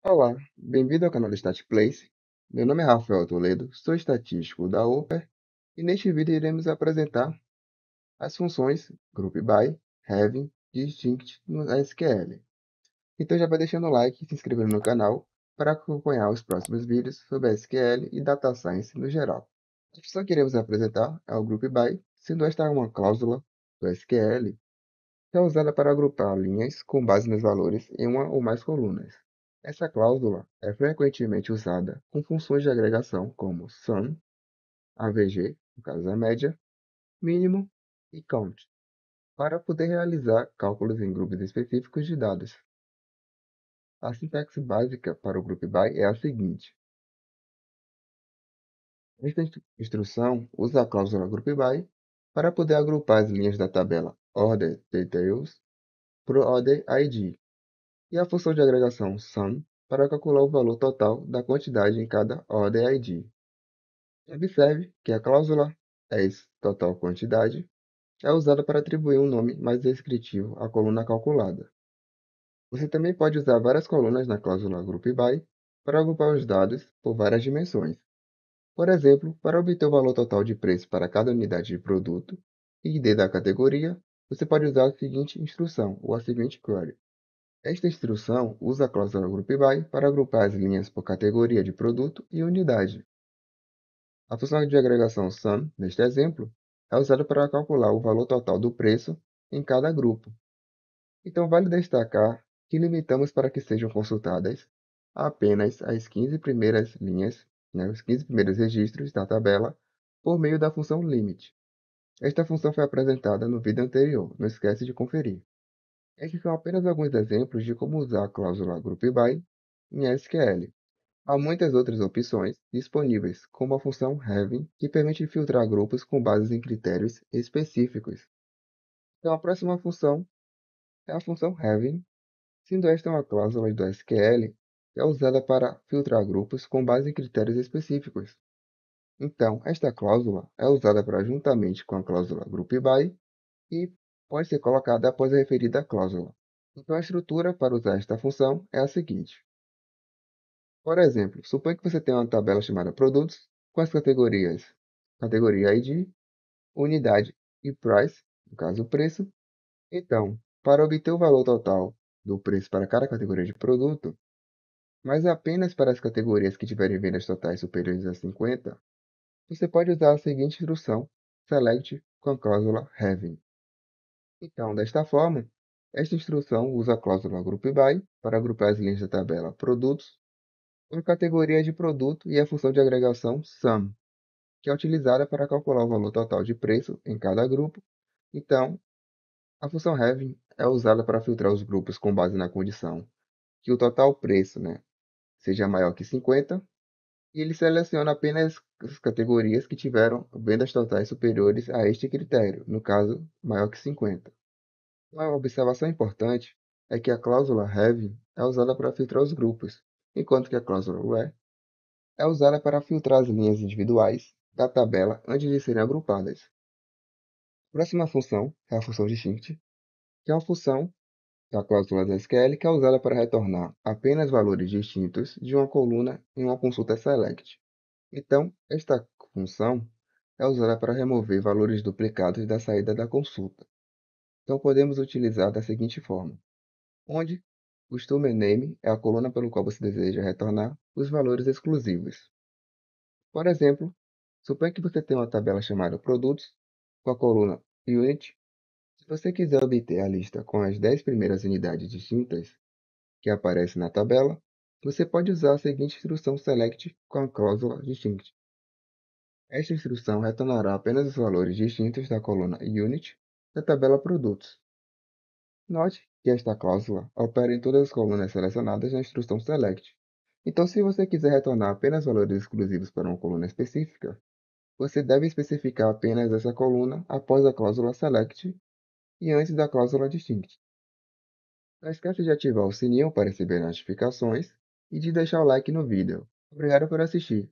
Olá, bem-vindo ao canal do StatPlace. Meu nome é Rafael Toledo, sou estatístico da Upper e neste vídeo iremos apresentar as funções GroupBy, Having, Distinct no SQL. Então já vai deixando o like e se inscrevendo no canal para acompanhar os próximos vídeos sobre SQL e Data Science no geral. A função que iremos apresentar é o GroupBy, sendo esta uma cláusula do SQL que é usada para agrupar linhas com base nos valores em uma ou mais colunas. Essa cláusula é frequentemente usada com funções de agregação como sum, AVG, no caso a média, mínimo e count, para poder realizar cálculos em grupos específicos de dados. A sintaxe básica para o GroupBy é a seguinte. Esta instrução usa a cláusula GroupBy para poder agrupar as linhas da tabela Order Details por Order ID e a função de agregação sum para calcular o valor total da quantidade em cada order ID. Observe que a cláusula as_total_quantidade é usada para atribuir um nome mais descritivo à coluna calculada. Você também pode usar várias colunas na cláusula GroupBy para agrupar os dados por várias dimensões. Por exemplo, para obter o valor total de preço para cada unidade de produto e ID da categoria, você pode usar a seguinte instrução ou a seguinte query. Esta instrução usa a cláusula GroupBy para agrupar as linhas por categoria de produto e unidade. A função de agregação sum, neste exemplo, é usada para calcular o valor total do preço em cada grupo. Então, vale destacar que limitamos para que sejam consultadas apenas as 15 primeiras linhas, os 15 primeiros registros da tabela, por meio da função limit. Esta função foi apresentada no vídeo anterior, não esquece de conferir. Estes são apenas alguns exemplos de como usar a cláusula GroupBy em SQL. Há muitas outras opções disponíveis, como a função Having, que permite filtrar grupos com base em critérios específicos. Então, a próxima função é a função Having, sendo esta uma cláusula do SQL que é usada para filtrar grupos com base em critérios específicos. Então, esta cláusula é usada para, juntamente com a cláusula GroupBy, e pode ser colocada após a referida cláusula. Então, a estrutura para usar esta função é a seguinte. Por exemplo, suponha que você tem uma tabela chamada Produtos, com as categorias categoria ID, unidade e price, no caso preço. Então, para obter o valor total do preço para cada categoria de produto, mas apenas para as categorias que tiverem vendas totais superiores a 50, você pode usar a seguinte instrução, select com a cláusula having. Então, desta forma, esta instrução usa a cláusula GroupBy para agrupar as linhas da tabela Produtos com a categoria de produto e a função de agregação sum, que é utilizada para calcular o valor total de preço em cada grupo. Então, a função having é usada para filtrar os grupos com base na condição que o total preço, seja maior que 50, e ele seleciona apenas as categorias que tiveram vendas totais superiores a este critério, no caso, maior que 50. Uma observação importante é que a cláusula having é usada para filtrar os grupos, enquanto que a cláusula where é usada para filtrar as linhas individuais da tabela antes de serem agrupadas. A próxima função é a função distinct, que é uma função da cláusula da SQL que é usada para retornar apenas valores distintos de uma coluna em uma consulta select. Então, esta função é usada para remover valores duplicados da saída da consulta. Então, podemos utilizar da seguinte forma, onde customer name é a coluna pelo qual você deseja retornar os valores exclusivos. Por exemplo, suponha que você tem uma tabela chamada Produtos, com a coluna Unit. Se você quiser obter a lista com as 10 primeiras unidades distintas que aparecem na tabela, você pode usar a seguinte instrução Select com a cláusula Distinct. Esta instrução retornará apenas os valores distintos da coluna Unit da tabela Produtos. Note que esta cláusula opera em todas as colunas selecionadas na instrução Select. Então, se você quiser retornar apenas valores exclusivos para uma coluna específica, você deve especificar apenas essa coluna após a cláusula select e antes da cláusula distinct. Não esqueça de ativar o sininho para receber notificações e de deixar o like no vídeo. Obrigado por assistir.